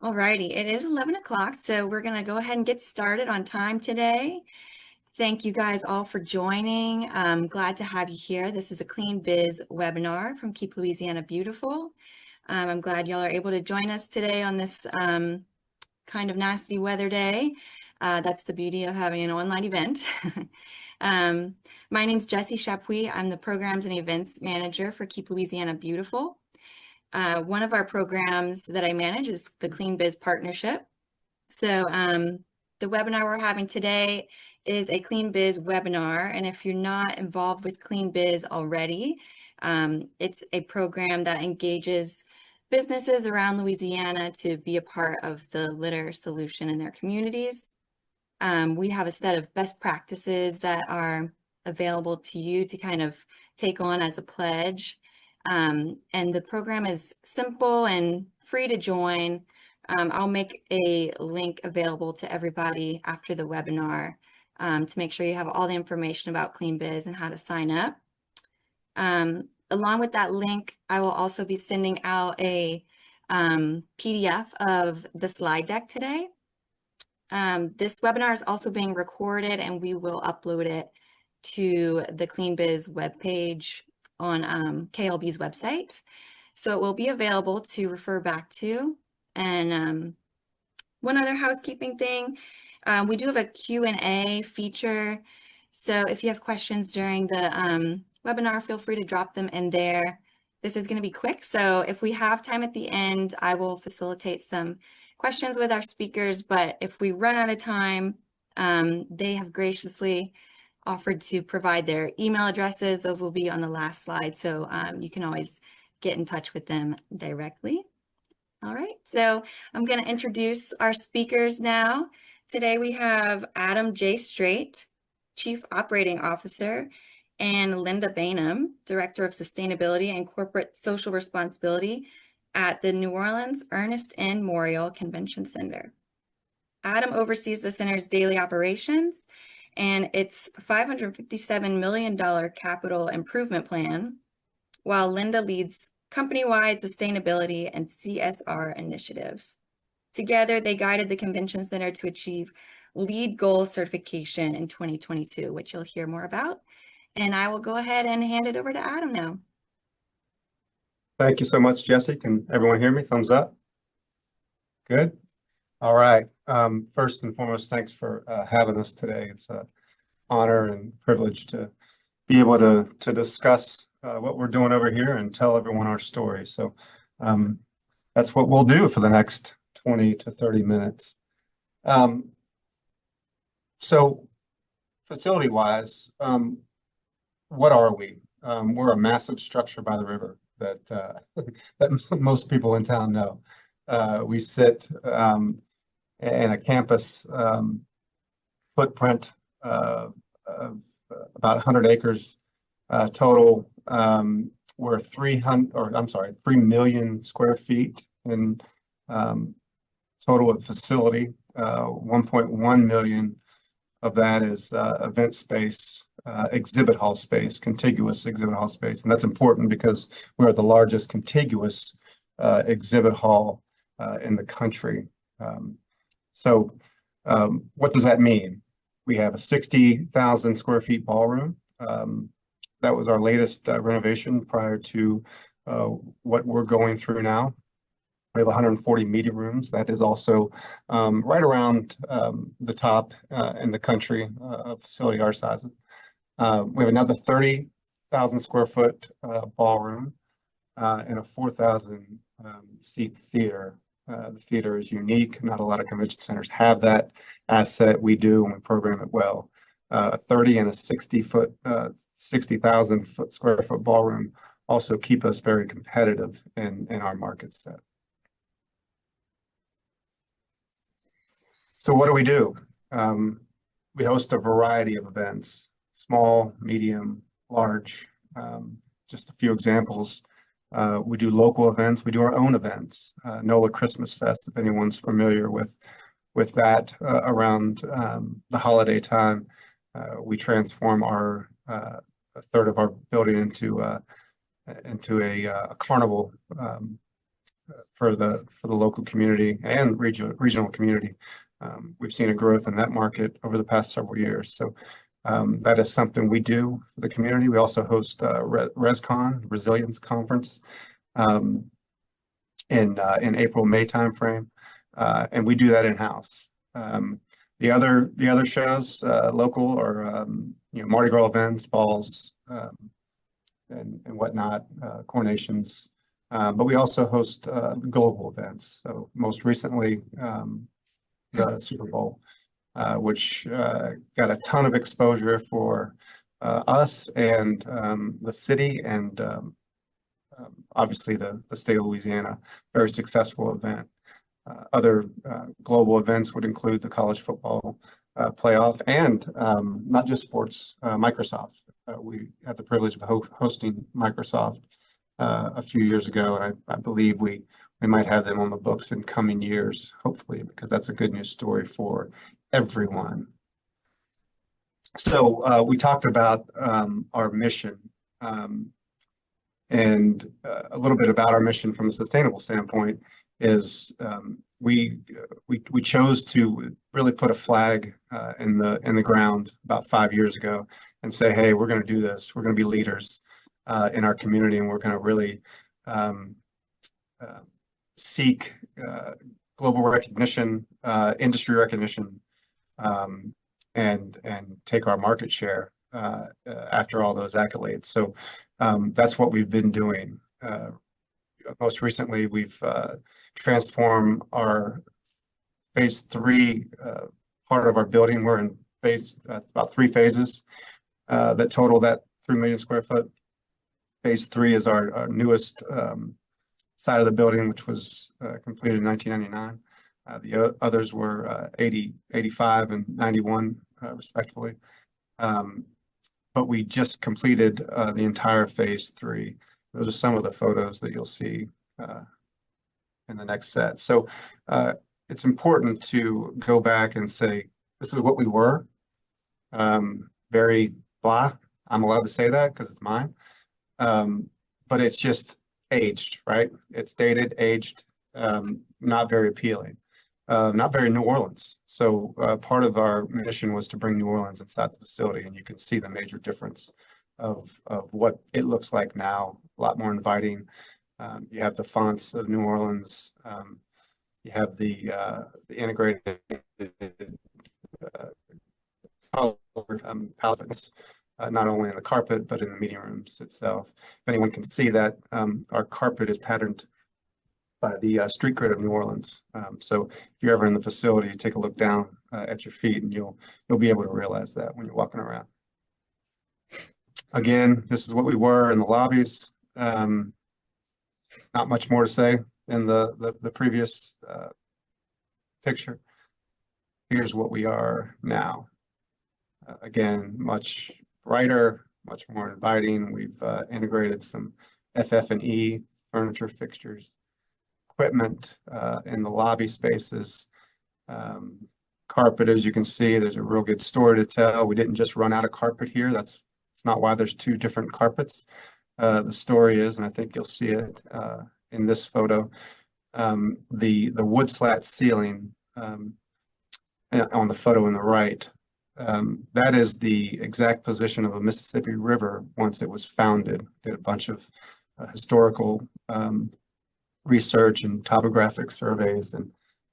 Alrighty, it is 11 o'clock, so we're going to go ahead and get started on time today. Thank you guys all for joining. I'm glad to have you here. This is a Clean Biz webinar from Keep Louisiana Beautiful. I'm glad y'all are able to join us today on this kind of nasty weather day. That's the beauty of having an online event. My name is Jessie Chapuis. I'm the Programs and Events Manager for Keep Louisiana Beautiful. One of our programs that I manage is the Clean Biz Partnership. So the webinar we're having today is a Clean Biz webinar. And if you're not involved with Clean Biz already, it's a program that engages businesses around Louisiana to be a part of the litter solution in their communities. We have a set of best practices that are available to you to kind of take on as a pledge. And the program is simple and free to join. I'll make a link available to everybody after the webinar to make sure you have all the information about Clean Biz and how to sign up. Along with that link, I will also be sending out a PDF of the slide deck today. This webinar is also being recorded and we will upload it to the Clean Biz webpage on KLB's website. So it will be available to refer back to. And one other housekeeping thing, we do have a Q&A feature. So if you have questions during the webinar, feel free to drop them in there. This is going to be quick. So if we have time at the end, I will facilitate some questions with our speakers. But if we run out of time, they have graciously offered to provide their email addresses. Those will be on the last slide. So you can always get in touch with them directly. All right, so I'm going to introduce our speakers now. Today we have Adam J. Straight, Chief Operating Officer, and Linda Baynham, Director of Sustainability and Corporate Social Responsibility at the New Orleans Ernest N. Morial Convention Center. Adam oversees the center's daily operations and its $557 million capital improvement plan, while Linda leads company-wide sustainability and CSR initiatives. Together, they guided the convention center to achieve LEED Gold certification in 2022, which you'll hear more about. And I will go ahead and hand it over to Adam now. Thank you so much, Jessie. Can everyone hear me? Thumbs up. Good. All right. First and foremost, thanks for having us today. It's an honor and privilege to be able to discuss what we're doing over here and tell everyone our story. So that's what we'll do for the next 20 to 30 minutes. So facility-wise, what are we? We're a massive structure by the river that that most people in town know. We sit in a campus footprint of about 100 acres total. We're 3 million square feet in total of facility. 1.1 million of that is event space, exhibit hall space, contiguous exhibit hall space. And that's important because we're the largest contiguous exhibit hall in the country. So what does that mean? We have a 60,000 square feet ballroom. That was our latest renovation prior to what we're going through now. We have 140 media rooms. That is also right around the top in the country of facility our sizes. We have another 30,000 square foot ballroom and a 4,000 seat theater. The theater is unique. Not a lot of convention centers have that asset. We do, and we program it well. A 30 and a 60,000 square foot ballroom also keep us very competitive in our market set. So what do? We host a variety of events, small, medium, large. Just a few examples. We do local events. We do our own events. NOLA Christmas Fest, if anyone's familiar with that, around the holiday time. We transform a third of our building into a carnival for the local community and regional community. We've seen a growth in that market over the past several years. So that is something we do for the community. We also host ResCon, Resilience Conference, in April, May timeframe, and we do that in-house. The other shows, local, or Mardi Gras events, balls, and whatnot, coronations. But we also host global events. So most recently, the Super Bowl, which got a ton of exposure for us and the city, and obviously the state of Louisiana. Very successful event. Other global events would include the college football playoff, and not just sports, Microsoft. We had the privilege of hosting Microsoft a few years ago, and I believe we might have them on the books in coming years, hopefully, because that's a good news story for everyone. So we talked about our mission, and a little bit about our mission from a sustainable standpoint is we chose to really put a flag in the ground about 5 years ago and say, hey, we're going to do this. We're going to be leaders in our community, and we're going to really seek global recognition, industry recognition, and take our market share after all those accolades. So that's what we've been doing. Most recently, we've transformed our phase 3 part of our building. We're in about 3 phases that total that 3 million square foot. Phase 3 is our newest side of the building, which was completed in 1999. The others were 80, 85, and 91, respectively. But we just completed the entire phase 3. Those are some of the photos that you'll see in the next set. So it's important to go back and say, this is what we were. Very blah. I'm allowed to say that because it's mine. But it's just aged, right? It's dated, aged, not very appealing, not very New Orleans. So part of our mission was to bring New Orleans inside the facility, and you can see the major difference of what it looks like now. A lot more inviting. You have the fonts of New Orleans. You have the integrated color palettes, not only in the carpet, but in the meeting rooms itself. If anyone can see that, our carpet is patterned by the street grid of New Orleans. So if you're ever in the facility, take a look down at your feet, and you'll be able to realize that when you're walking around. Again, this is what we were in the lobbies. Not much more to say in the previous picture. Here's what we are now. Again, much brighter, much more inviting. We've integrated some FF&E, furniture, fixtures, equipment in the lobby spaces. Carpet, as you can see, there's a real good story to tell. We didn't just run out of carpet here. That's not why there's 2 different carpets. The story is, and I think you'll see it in this photo, the wood slat ceiling on the photo on the right. That is the exact position of the Mississippi River once it was founded. Did a bunch of historical research and topographic surveys, and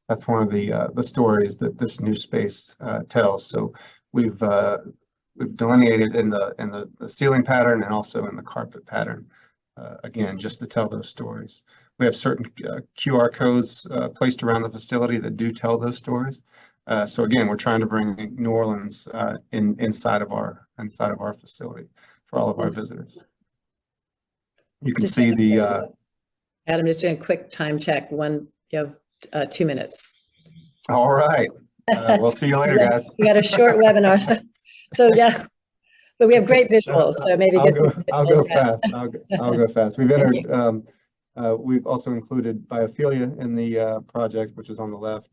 that's one of the stories that this new space tells. So we've delineated in the ceiling pattern and also in the carpet pattern, again, just to tell those stories. We have certain QR codes placed around the facility that do tell those stories. So again, we're trying to bring New Orleans inside of our facility for all of our visitors. You can see the Adam, just doing a quick time check. You have 2 minutes. All right. We'll see you later, guys. We got a short webinar, so yeah, but we have great visuals. So maybe I'll go fast. I'll go fast. We've entered. We've also included biophilia in the project, which is on the left.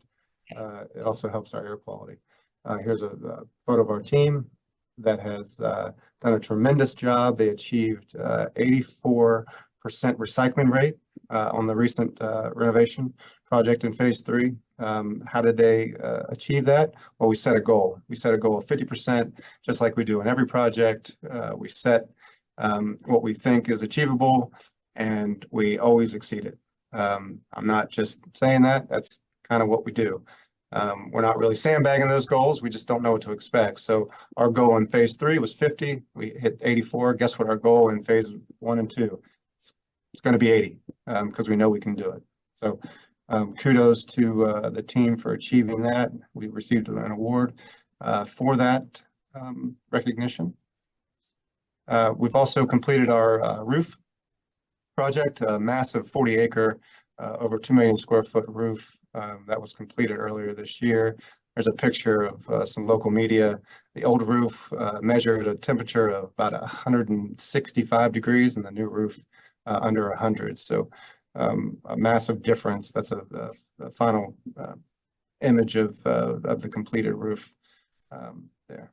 It also helps our air quality. Here's a photo of our team that has done a tremendous job. They achieved 84% recycling rate on the recent renovation project in phase 3. How did they achieve that? Well, we set a goal. We set a goal of 50%, just like we do in every project. We set what we think is achievable, and we always exceed it. I'm not just saying that, that's kind of what we do. We're not really sandbagging those goals. We just don't know what to expect. So our goal in phase 3 was 50. We hit 84. Guess what our goal in phase 1 and 2? It's going to be 80 because we know we can do it. So kudos to the team for achieving that. We received an award for that recognition. We've also completed our roof project, a massive 40-acre, over 2 million square foot roof that was completed earlier this year. There's a picture of some local media. The old roof measured a temperature of about 165 degrees, and the new roof under 100. So a massive difference. That's a final image of the completed roof there.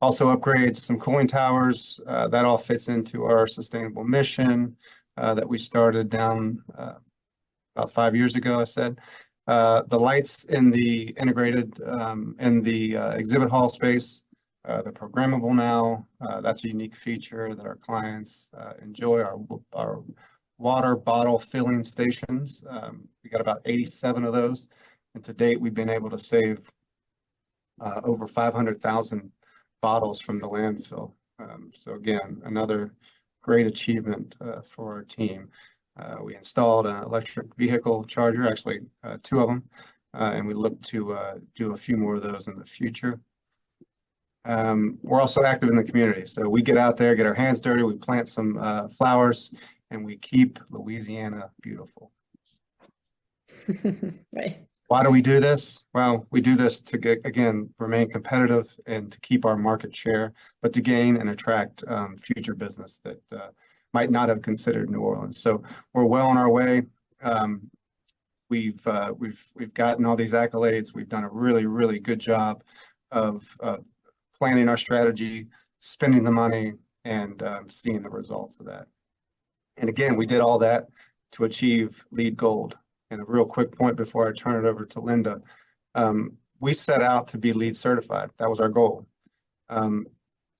Also upgrades some cooling towers. That all fits into our sustainable mission that we started down about 5 years ago, I said. The lights in the integrated, in the exhibit hall space, they're programmable now. That's a unique feature that our clients enjoy. Our water bottle filling stations, we got about 87 of those. And to date, we've been able to save over 500,000 bottles from the landfill. So again, another great achievement for our team. We installed an electric vehicle charger, actually 2 of them, and we look to do a few more of those in the future. We're also active in the community. So we get out there, get our hands dirty, we plant some flowers, and we keep Louisiana beautiful. Right. Why do we do this? Well, we do this to get, again, remain competitive and to keep our market share, but to gain and attract future business that might not have considered New Orleans. So we're well on our way. We've gotten all these accolades. We've done a really, really good job of planning our strategy, spending the money, and seeing the results of that. And again, we did all that to achieve LEED Gold. And a real quick point before I turn it over to Linda, we set out to be LEED certified. That was our goal.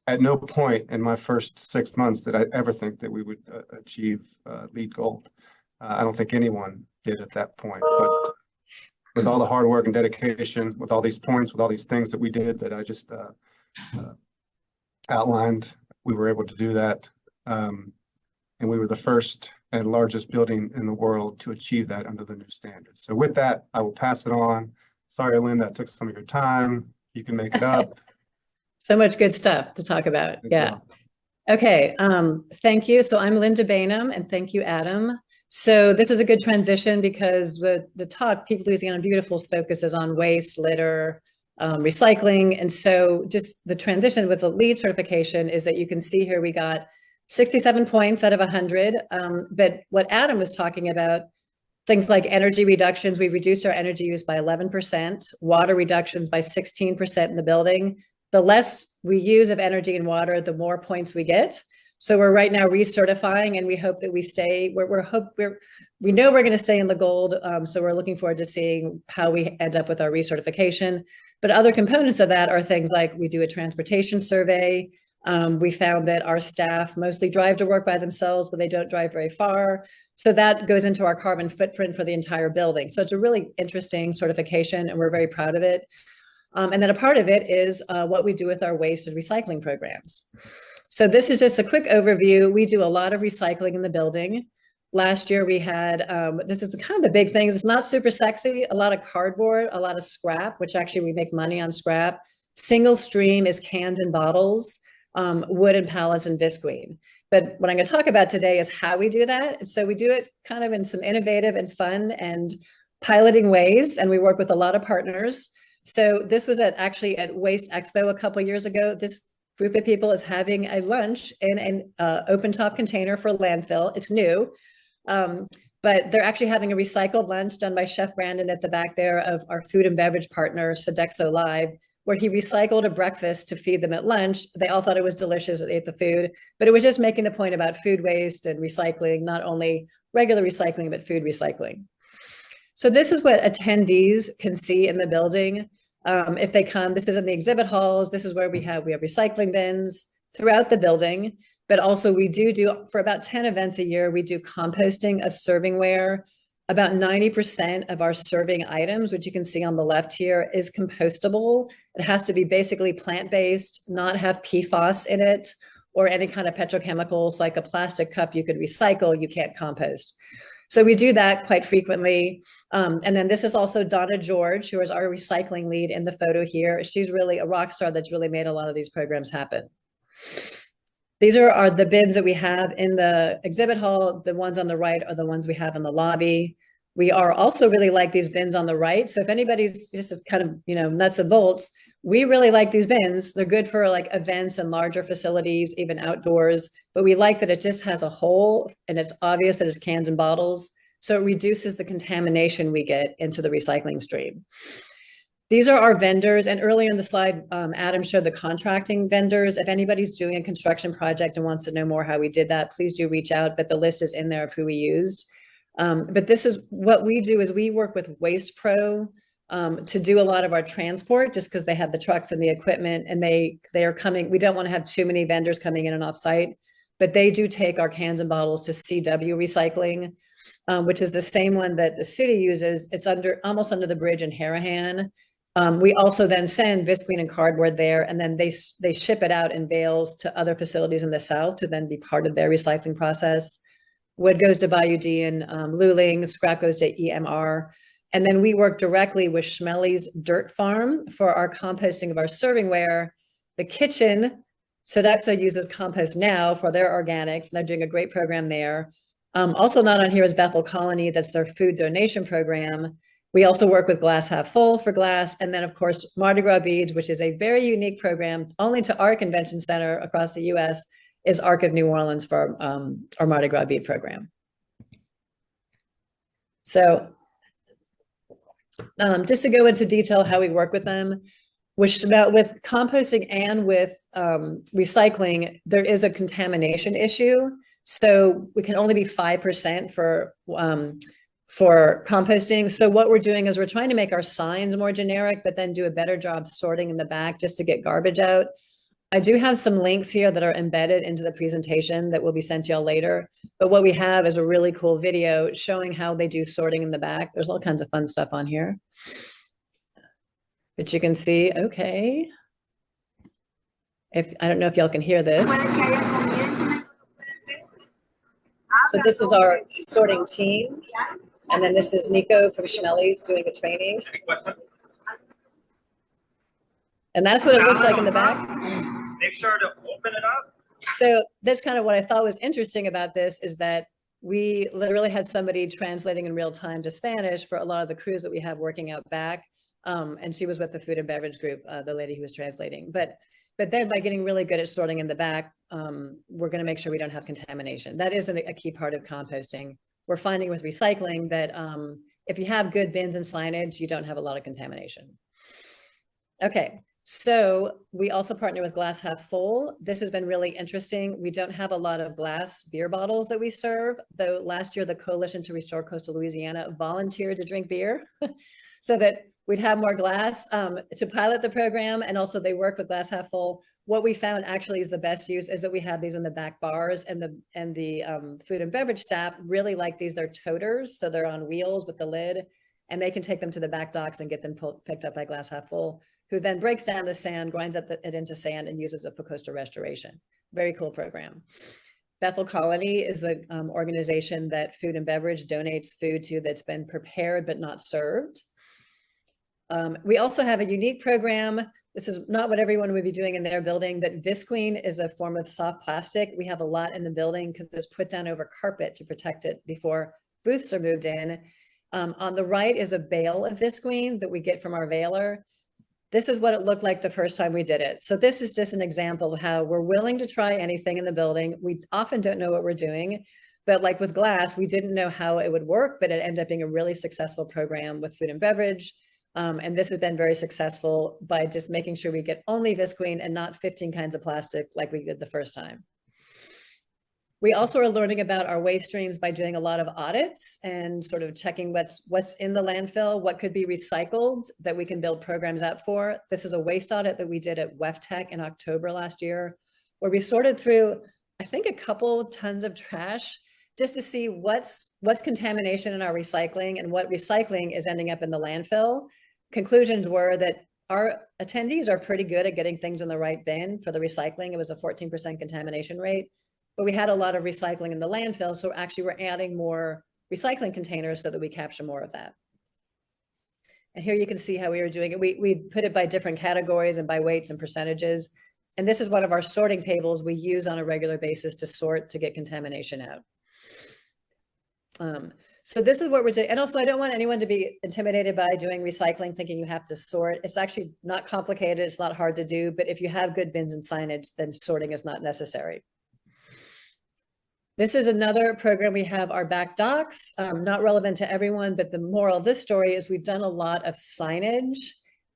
At no point in my first 6 months did I ever think that we would achieve LEED Gold. I don't think anyone did at that point, but with all the hard work and dedication, with all these points, with all these things that we did that I just outlined, we were able to do that. And we were the first and largest building in the world to achieve that under the new standards. So with that, I will pass it on. Sorry, Linda, I took some of your time. You can make it up. So much good stuff to talk about. Good Yeah. job. Okay. Thank you. So I'm Linda Baynham, and thank you, Adam. So this is a good transition because the talk, People Louisiana Beautiful, focuses on waste, litter, recycling. And so just the transition with the LEED certification is that you can see here we got 67 points out of 100. But what Adam was talking about, things like energy reductions, we reduced our energy use by 11%, water reductions by 16% in the building. The less we use of energy and water, the more points we get. So we're right now recertifying, and we hope that we stay. We know we're going to stay in the gold. So we're looking forward to seeing how we end up with our recertification. But other components of that are things like we do a transportation survey. We found that our staff mostly drive to work by themselves, but they don't drive very far. So that goes into our carbon footprint for the entire building. So it's a really interesting certification, and we're very proud of it. And then a part of it is what we do with our waste and recycling programs. So this is just a quick overview. We do a lot of recycling in the building. Last year we had, this is kind of the big things. It's not super sexy, a lot of cardboard, a lot of scrap, which actually we make money on scrap. Single stream is cans and bottles, wood and pallets and visqueen. But what I'm going to talk about today is how we do that. And so we do it kind of in some innovative and fun and piloting ways. And we work with a lot of partners. So this was actually at Waste Expo a couple of years ago. This group of people is having a lunch in an open top container for landfill. It's new, but they're actually having a recycled lunch done by Chef Brandon at the back there of our food and beverage partner, Sodexo Live, where he recycled a breakfast to feed them at lunch. They all thought it was delicious. They ate the food, but it was just making the point about food waste and recycling, not only regular recycling, but food recycling. So this is what attendees can see in the building. If they come, this is in the exhibit halls. This is where we have recycling bins throughout the building, but also we do for about 10 events a year, we do composting of servingware. About 90% of our serving items, which you can see on the left here, is compostable. It has to be basically plant-based, not have PFAS in it, or any kind of petrochemicals, like a plastic cup you could recycle, you can't compost. So we do that quite frequently. And then this is also Donna George, who is our recycling lead in the photo here. She's really a rock star that's really made a lot of these programs happen. These are the bins that we have in the exhibit hall. The ones on the right are the ones we have in the lobby. We are also really like these bins on the right. So if anybody's just as kind of, nuts and bolts, we really like these bins. They're good for like events and larger facilities, even outdoors, but we like that it just has a hole and it's obvious that it's cans and bottles. So it reduces the contamination we get into the recycling stream. These are our vendors, and earlier in the slide, Adam showed the contracting vendors. If anybody's doing a construction project and wants to know more how we did that, please do reach out, but the list is in there of who we used. But this is what we do is we work with Waste Pro to do a lot of our transport, just because they have the trucks and the equipment, and they are coming. We don't want to have too many vendors coming in and off site, but they do take our cans and bottles to CW Recycling, which is the same one that the city uses. It's almost under the bridge in Harahan. We also then send visqueen and cardboard there, and then they ship it out in bales to other facilities in the South to then be part of their recycling process. Wood goes to Bayou D and Luling, scrap goes to EMR. And then we work directly with Schmelly's Dirt Farm for our composting of our servingware. The kitchen, Sodexo uses Compost Now for their organics, and they're doing a great program there. Also not on here is Bethel Colony, that's their food donation program. We also work with Glass Half Full for glass. And then of course, Mardi Gras Beads, which is a very unique program only to our convention center across the US, is Arc of New Orleans for our Mardi Gras bead program. So just to go into detail how we work with them, with composting and with recycling, there is a contamination issue. So we can only be 5% for composting. So what we're doing is we're trying to make our signs more generic, but then do a better job sorting in the back just to get garbage out. I do have some links here that are embedded into the presentation that will be sent to y'all later. But what we have is a really cool video showing how they do sorting in the back. There's all kinds of fun stuff on here. But you can see, okay. I don't know if y'all can hear this. So this is our sorting team. And then this is Nico from Schmelly's doing a training. And that's what it looks like in the back. Make sure to open it up. So that's kind of what I thought was interesting about this, is that we literally had somebody translating in real time to Spanish for a lot of the crews that we have working out back. And she was with the food and beverage group, the lady who was translating. But then by getting really good at sorting in the back, we're going to make sure we don't have contamination. That is a key part of composting. We're finding with recycling that if you have good bins and signage, you don't have a lot of contamination. Okay, so we also partner with Glass Half Full. This has been really interesting. We don't have a lot of glass beer bottles that we serve, though last year the Coalition to Restore Coastal Louisiana volunteered to drink beer so that we'd have more glass to pilot the program. And also they work with Glass Half Full. What we found actually is the best use is that we have these in the back bars, and the food and beverage staff really like these. They're toters, so they're on wheels with the lid, and they can take them to the back docks and get them picked up by Glass Half Full, who then breaks down the sand, grinds it into sand, and uses it for coastal restoration. Very cool program. Bethel Colony is the organization that food and beverage donates food to that's been prepared but not served. We also have a unique program. This is not what everyone would be doing in their building, but visqueen is a form of soft plastic. We have a lot in the building because it's put down over carpet to protect it before booths are moved in. On the right is a bale of visqueen that we get from our baler. This is what it looked like the first time we did it. So this is just an example of how we're willing to try anything in the building. We often don't know what we're doing, but like with glass, we didn't know how it would work, but it ended up being a really successful program with food and beverage. And this has been very successful by just making sure we get only visqueen and not 15 kinds of plastic like we did the first time. We also are learning about our waste streams by doing a lot of audits and sort of checking what's in the landfill, what could be recycled that we can build programs out for. This is a waste audit that we did at WEFTech in October last year, where we sorted through, I think, a couple tons of trash just to see what's contamination in our recycling and what recycling is ending up in the landfill. Conclusions were that our attendees are pretty good at getting things in the right bin for the recycling. It was a 14% contamination rate, but we had a lot of recycling in the landfill. So actually we're adding more recycling containers so that we capture more of that. And here you can see how we were doing it. We put it by different categories and by weights and percentages. And this is one of our sorting tables we use on a regular basis to sort to get contamination out. So this is what we're doing. And also, I don't want anyone to be intimidated by doing recycling, thinking you have to sort. It's actually not complicated. It's not hard to do. But if you have good bins and signage, then sorting is not necessary. This is another program. We have our back docks, not relevant to everyone, but the moral of this story is we've done a lot of signage,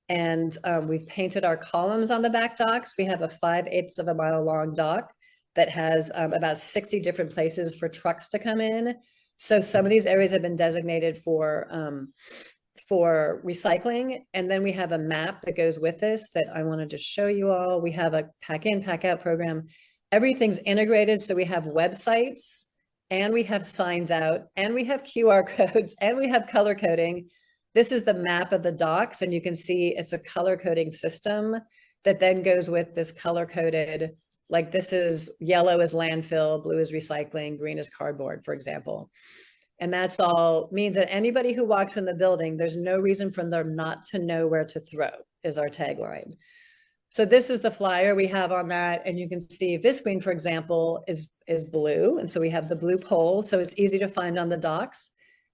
and we've painted our columns on the back docks. We have a 5/8 of a mile long dock that has about 60 different places for trucks to come in. So some of these areas have been designated for recycling. And then we have a map that goes with this that I wanted to show you all. We have a pack in, pack out program. Everything's integrated. So we have websites, and we have signs out, and we have QR codes, and we have color coding. This is the map of the docks, and you can see it's a color coding system that then goes with this color coded, like this is yellow is landfill, blue is recycling, green is cardboard, for example. And that's all means that anybody who walks in the building, there's no reason for them not to know where to throw, is our tagline. So this is the flyer we have on that. And you can see Visqueen, for example, is blue. And so we have the blue pole. So it's easy to find on the docks.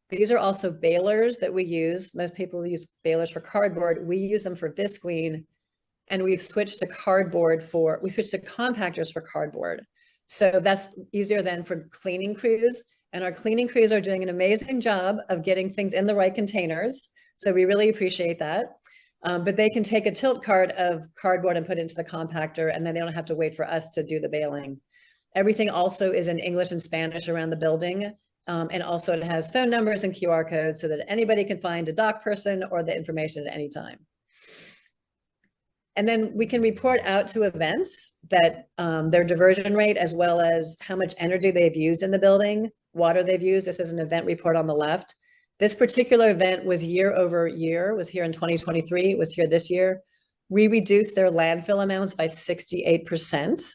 These are also balers that we use. Most people use balers for cardboard. We use them for Visqueen. And we've switched to we switched to compactors for cardboard. So that's easier than for cleaning crews. And our cleaning crews are doing an amazing job of getting things in the right containers. So we really appreciate that. But they can take a tilt cart of cardboard and put it into the compactor, and then they don't have to wait for us to do the baling. Everything also is in English and Spanish around the building. And also it has phone numbers and QR codes so that anybody can find a dock person or the information at any time. And then we can report out to events that their diversion rate, as well as how much energy they've used in the building, water they've used. This is an event report on the left. This particular event was year over year, was here in 2023, it was here this year. We reduced their landfill amounts by 68%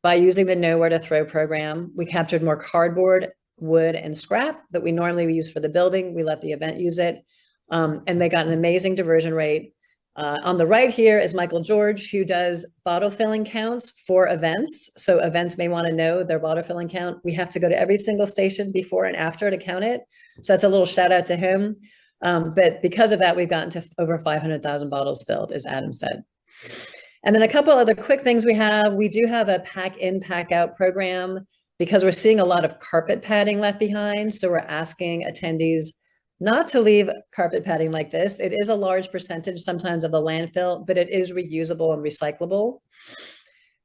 by using the Know Where to Throw program. We captured more cardboard, wood, and scrap that we normally use for the building. We let the event use it, and they got an amazing diversion rate. On the right here is Michael George, who does bottle filling counts for events. So events may want to know their bottle filling count. We have to go to every single station before and after to count it. So that's a little shout out to him. But because of that, we've gotten to over 500,000 bottles filled, as Adam said. And then a couple other quick things we have. We do have a pack in, pack out program because we're seeing a lot of carpet padding left behind. So we're asking attendees not to leave carpet padding like this. It is a large percentage sometimes of the landfill, but it is reusable and recyclable.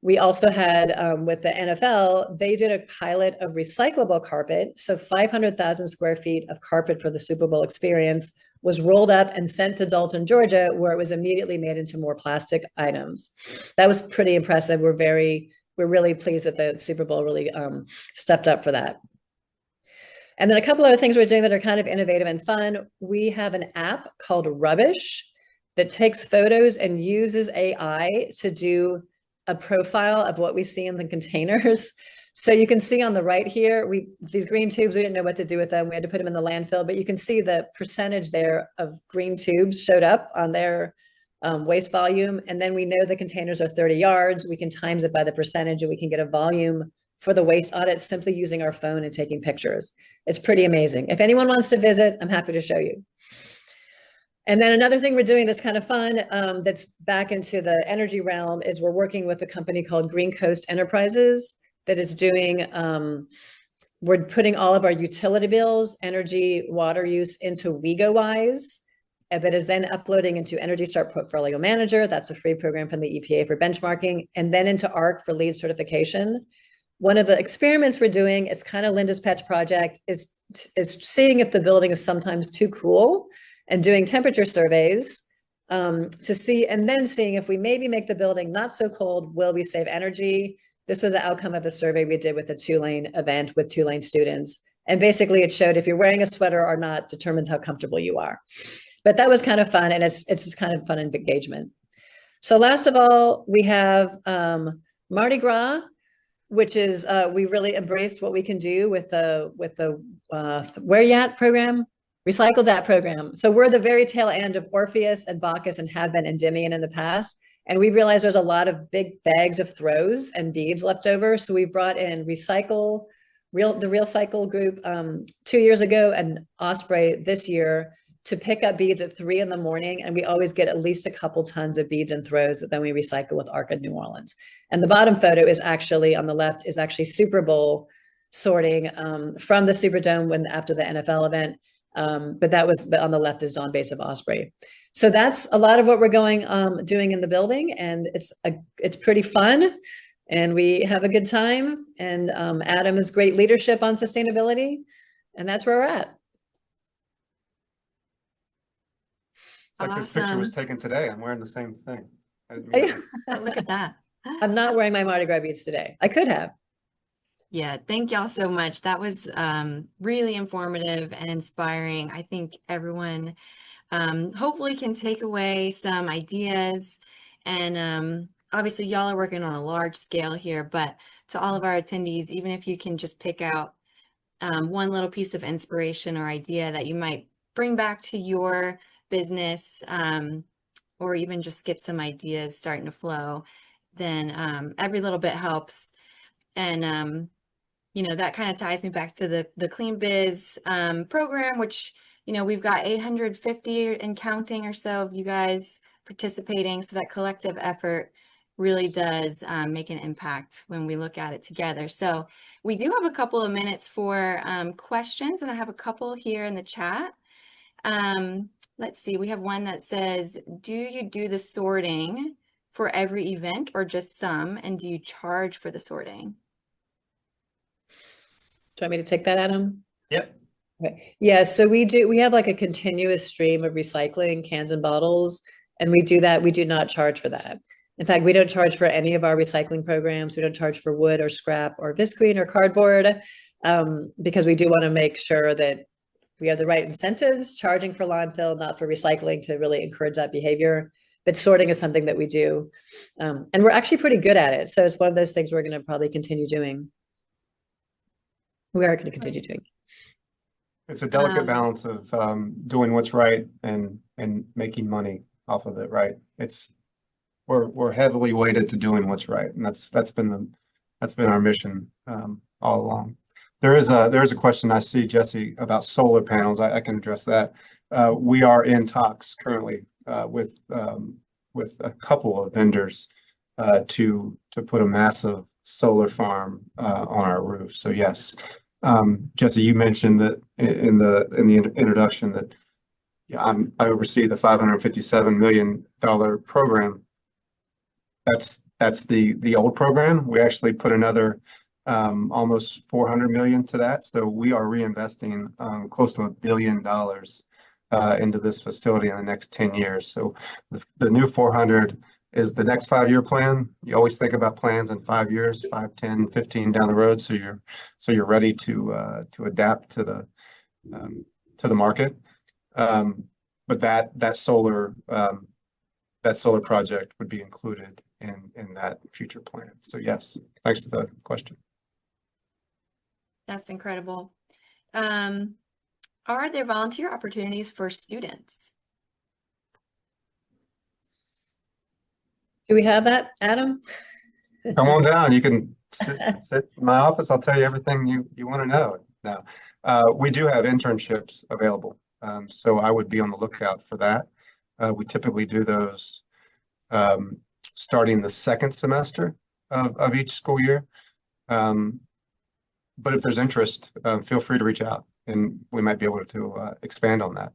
We also had with the NFL, they did a pilot of recyclable carpet. So 500,000 square feet of carpet for the Super Bowl experience was rolled up and sent to Dalton, Georgia, where it was immediately made into more plastic items. That was pretty impressive. We're really pleased that the Super Bowl really stepped up for that. And then a couple other things we're doing that are kind of innovative and fun. We have an app called Rubbish that takes photos and uses AI to do a profile of what we see in the containers. So you can see on the right here, these green tubes, we didn't know what to do with them. We had to put them in the landfill, but you can see the percentage there of green tubes showed up on their waste volume. And then we know the containers are 30 yards. We can times it by the percentage, and we can get a volume for the waste audit simply using our phone and taking pictures. It's pretty amazing. If anyone wants to visit, I'm happy to show you. And then another thing we're doing that's kind of fun, that's back into the energy realm, is we're working with a company called Green Coast Enterprises that is doing, we're putting all of our utility bills, energy, water use into WeGoWise, that is then uploading into Energy Start Portfolio Manager. That's a free program from the EPA for benchmarking, and then into ARC for LEED certification. one of the experiments we're doing, it's kind of Linda's pet project, is seeing if the building is sometimes too cool and doing temperature surveys to see, and then seeing if we maybe make the building not so cold, will we save energy? This was the outcome of a survey we did with the Tulane event with Tulane students. And basically it showed if you're wearing a sweater or not determines how comfortable you are. But that was kind of fun, and it's just kind of fun engagement. So last of all, we have Mardi Gras, which is we really embraced what we can do with the Where You At program, Recycled At program. So we're the very tail end of Orpheus and Bacchus and have been Endymion in the past. And we realized there's a lot of big bags of throws and beads left over. So we brought in the Real Cycle group 2 years ago, and Osprey this year, to pick up beads at 3 in the morning. And we always get at least a couple tons of beads and throws that then we recycle with ARCA New Orleans. And the bottom photo is actually on the left is actually Super Bowl sorting from the Superdome after the NFL event. But on the left is Dawn Bates of Osprey. So that's a lot of what we're doing in the building, and it's pretty fun, and we have a good time. And Adam has great leadership on sustainability, and that's where we're at. It's like this picture was Awesome. taken today. I'm wearing the same thing. Look at that. I'm not wearing my Mardi Gras beads today. I could have. Yeah, thank y'all so much. That was really informative and inspiring. I think everyone hopefully can take away some ideas. And obviously y'all are working on a large scale here, but to all of our attendees, even if you can just pick out one little piece of inspiration or idea that you might bring back to your business, or even just get some ideas starting to flow, then every little bit helps. And that kind of ties me back to the Clean Biz program, which, we've got 850 and counting or so of you guys participating. So that collective effort really does make an impact when we look at it together. So we do have a couple of minutes for questions, and I have a couple here in the chat. Let's see, we have one that says, do you do the sorting for every event or just some? And do you charge for the sorting? Do you want me to take that, Adam? Yep. Okay. Yeah, so we have like a continuous stream of recycling cans and bottles, and we do that. We do not charge for that. In fact, we don't charge for any of our recycling programs. We don't charge for wood or scrap or visqueen or cardboard, because we do want to make sure that we have the right incentives, charging for landfill, not for recycling, to really encourage that behavior. But sorting is something that we do. And we're actually pretty good at it. So it's one of those things we're going to probably continue doing. We are going to continue doing. It's a delicate balance of doing what's right and making money off of it, right? We're heavily weighted to doing what's right, and that's been our mission all along. There is a question I see, Jesse, about solar panels. I can address that. We are in talks currently with a couple of vendors to put a massive solar farm on our roof. So yes, Jesse, you mentioned that in the introduction that I oversee the $557 million program. That's the old program. We actually put another almost 400 million to that. So we are reinvesting close to $1 billion into this facility in the next 10 years. So the new 400 is the next 5-year plan. You always think about plans in 5 years, 5, 10, 15 down the road. So you're ready to adapt to the market. But that solar project would be included in that future plan. So yes, thanks for the question. That's incredible. Are there volunteer opportunities for students? Do we have that, Adam? Come on down. You can sit in my office. I'll tell you everything you want to know. Now, we do have internships available. So I would be on the lookout for that. We typically do those starting the second semester of each school year. But if there's interest, feel free to reach out and we might be able to expand on that.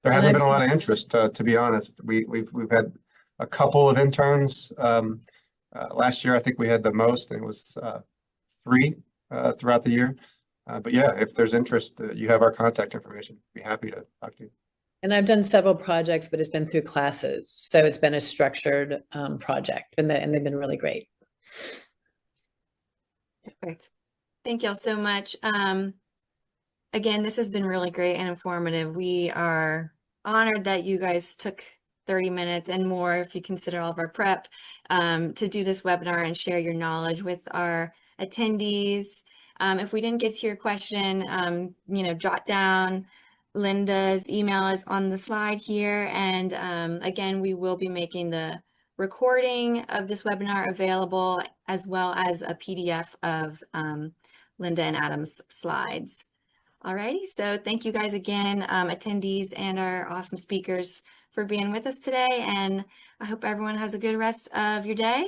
There hasn't been a lot of interest, to be honest. We've had a couple of interns. Last year, I think we had the most, and it was 3 throughout the year. But yeah, if there's interest, you have our contact information. Be happy to talk to you. And I've done several projects, but it's been through classes. So it's been a structured project and they've been really great. Perfect. Thank y'all so much. Again, this has been really great and informative. We are honored that you guys took 30 minutes and more, if you consider all of our prep, to do this webinar and share your knowledge with our attendees. If we didn't get to your question, jot down Linda's email is on the slide here. And again, we will be making the recording of this webinar available, as well as a PDF of Linda and Adam's slides. Alrighty, so thank you guys again, attendees and our awesome speakers, for being with us today. And I hope everyone has a good rest of your day.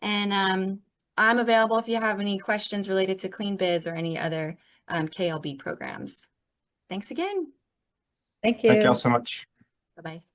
And I'm available if you have any questions related to Clean Biz or any other KLB programs. Thanks again. Thank you. Thank you all so much. Bye-bye.